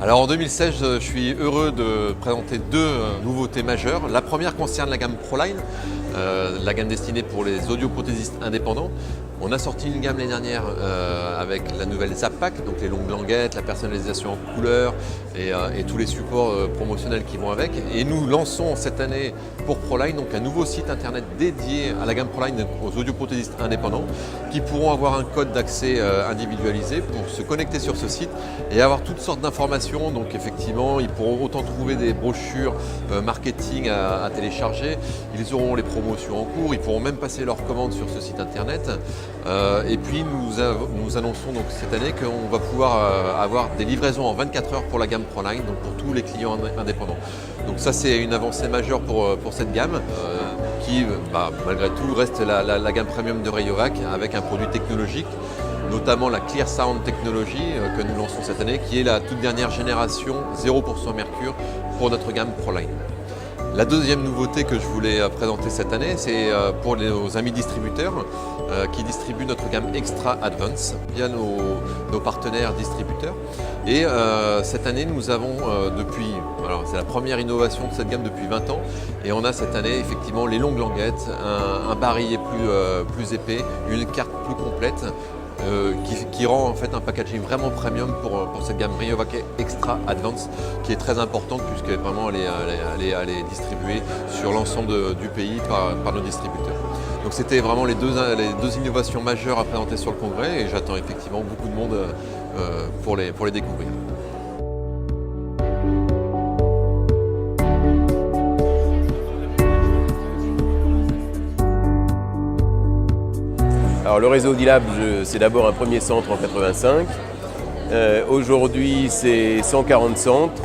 Alors en 2016, je suis heureux de présenter deux nouveautés majeures. La première concerne la gamme ProLine, la gamme destinée pour les audioprothésistes indépendants. On a sorti une gamme l'année dernière avec la nouvelle Zappack, donc les longues languettes, la personnalisation en couleur et tous les supports promotionnels qui vont avec. Et nous lançons cette année pour ProLine donc un nouveau site internet dédié à la gamme ProLine aux audioprothésistes indépendants qui pourront avoir un code d'accès individualisé pour se connecter sur ce site et avoir toutes sortes d'informations. Donc effectivement, ils pourront autant trouver des brochures marketing à télécharger, ils auront les promotions en cours, ils pourront même passer leurs commandes sur ce site internet. Et puis nous annonçons donc cette année qu'on va pouvoir avoir des livraisons en 24 heures pour la gamme ProLine, donc pour tous les clients indépendants. Donc ça c'est une avancée majeure pour cette gamme qui malgré tout reste la gamme premium de Rayovac avec un produit technologique, notamment la Clear Sound Technology que nous lançons cette année, qui est la toute dernière génération 0% mercure pour notre gamme ProLine. La deuxième nouveauté que je voulais présenter cette année, c'est pour nos amis distributeurs qui distribuent notre gamme Extra Advance via nos partenaires distributeurs. Et cette année, nous avons c'est la première innovation de cette gamme depuis 20 ans, et on a cette année effectivement les longues languettes, un barillet plus épais, une carte plus complète. Qui rend en fait un packaging vraiment premium pour cette gamme Rayovac Extra Advance qui est très importante puisque vraiment elle est distribuée sur l'ensemble du pays par nos distributeurs. Donc c'était vraiment les deux innovations majeures à présenter sur le congrès et j'attends effectivement beaucoup de monde pour les découvrir. Alors, le réseau Audilab, c'est d'abord un premier centre en 85. Aujourd'hui, c'est 140 centres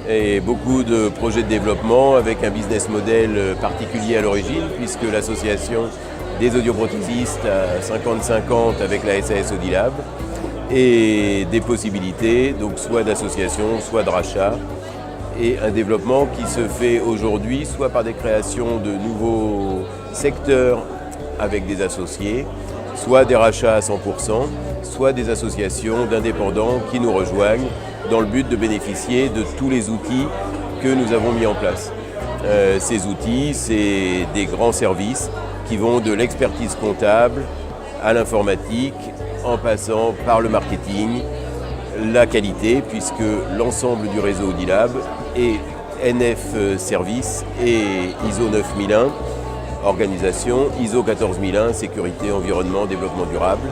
et beaucoup de projets de développement avec un business model particulier à l'origine, puisque l'association des audioprothésistes a 50-50 avec la SAS Audilab et des possibilités, donc soit d'association, soit de rachat, et un développement qui se fait aujourd'hui soit par des créations de nouveaux secteurs avec des associés, soit des rachats à 100%, soit des associations d'indépendants qui nous rejoignent dans le but de bénéficier de tous les outils que nous avons mis en place. Ces outils, c'est des grands services qui vont de l'expertise comptable à l'informatique, en passant par le marketing, la qualité, puisque l'ensemble du réseau Audilab est NF Service et ISO 9001, organisation, ISO 14001, sécurité, environnement, développement durable,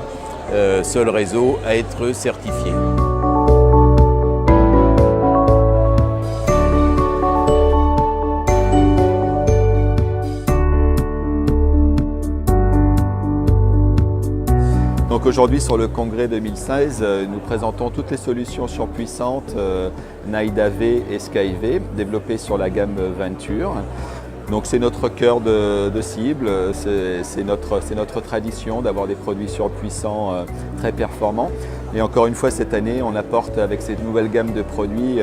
seul réseau à être certifié. Donc aujourd'hui sur le congrès 2016, nous présentons toutes les solutions surpuissantes Naïda V et SkyV développées sur la gamme Venture. Donc c'est notre cœur de cible, c'est notre tradition d'avoir des produits surpuissants très performants. Et encore une fois cette année, on apporte avec cette nouvelle gamme de produits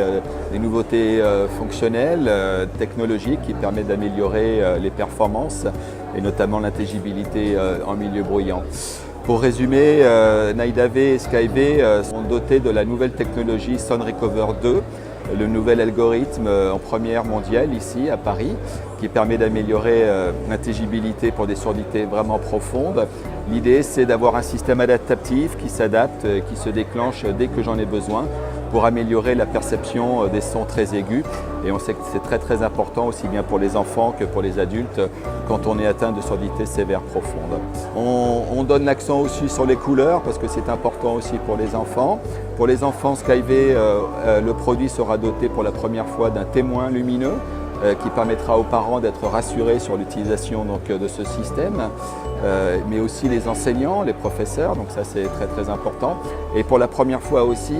des nouveautés fonctionnelles, technologiques qui permettent d'améliorer les performances et notamment l'intelligibilité en milieu bruyant. Pour résumer, Naïda V et SkyV sont dotés de la nouvelle technologie Sound Recover 2, le nouvel algorithme en première mondiale ici à Paris qui permet d'améliorer l'intelligibilité pour des sourdités vraiment profondes. L'idée c'est d'avoir un système adaptatif qui s'adapte, qui se déclenche dès que j'en ai besoin pour améliorer la perception des sons très aigus. Et on sait que c'est très important aussi bien pour les enfants que pour les adultes quand on est atteint de surdité sévère profonde. On donne l'accent aussi sur les couleurs parce que c'est important aussi pour les enfants. Pour les enfants SkyV, le produit sera doté pour la première fois d'un témoin lumineux qui permettra aux parents d'être rassurés sur l'utilisation de ce système, mais aussi les enseignants, les professeurs, donc ça c'est très important. Et pour la première fois aussi,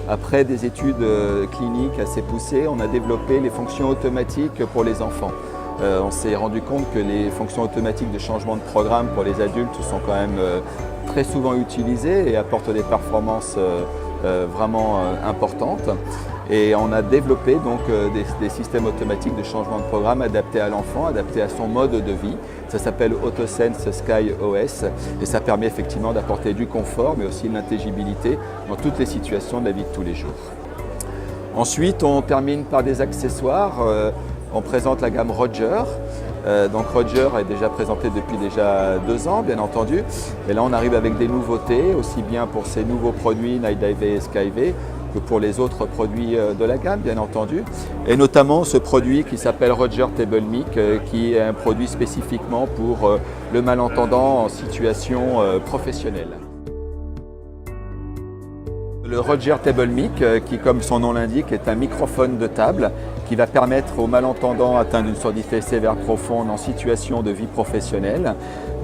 après des études cliniques assez poussées, on a développé les fonctions automatiques pour les enfants. On s'est rendu compte que les fonctions automatiques de changement de programme pour les adultes sont quand même très souvent utilisées et apportent des performances vraiment importantes. Et on a développé donc des systèmes automatiques de changement de programme adaptés à l'enfant, adaptés à son mode de vie. Ça s'appelle AutoSense Sky OS et ça permet effectivement d'apporter du confort mais aussi de l'intelligibilité dans toutes les situations de la vie de tous les jours. Ensuite, on termine par des accessoires. On présente la gamme Roger. Donc Roger est déjà présenté depuis déjà 2 ans, bien entendu. Et là, on arrive avec des nouveautés, aussi bien pour ces nouveaux produits Night Dive et Skyvey que pour les autres produits de la gamme, bien entendu. Et notamment ce produit qui s'appelle Roger Table Mic, qui est un produit spécifiquement pour le malentendant en situation professionnelle. Le Roger Table Mic, qui comme son nom l'indique, est un microphone de table qui va permettre aux malentendants atteints d'une surdité sévère profonde en situation de vie professionnelle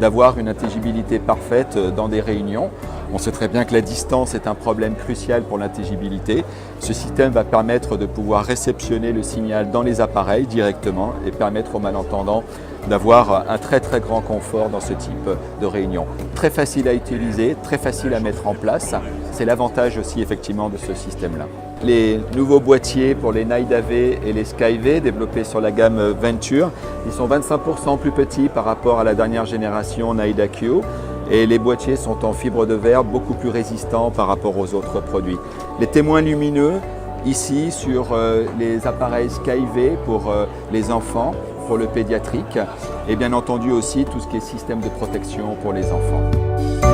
d'avoir une intelligibilité parfaite dans des réunions. On sait très bien que la distance est un problème crucial pour l'intelligibilité. Ce système va permettre de pouvoir réceptionner le signal dans les appareils directement et permettre aux malentendants d'avoir un très grand confort dans ce type de réunion. Très facile à utiliser, très facile à mettre en place. C'est l'avantage aussi effectivement de ce système-là. Les nouveaux boîtiers pour les Night Dive et les Skyvey développés sur la gamme Venture, ils sont 25% plus petits par rapport à la dernière génération Night IQ et les boîtiers sont en fibre de verre beaucoup plus résistants par rapport aux autres produits. Les témoins lumineux ici sur les appareils Skyvey pour les enfants, pour le pédiatrique et bien entendu aussi tout ce qui est système de protection pour les enfants.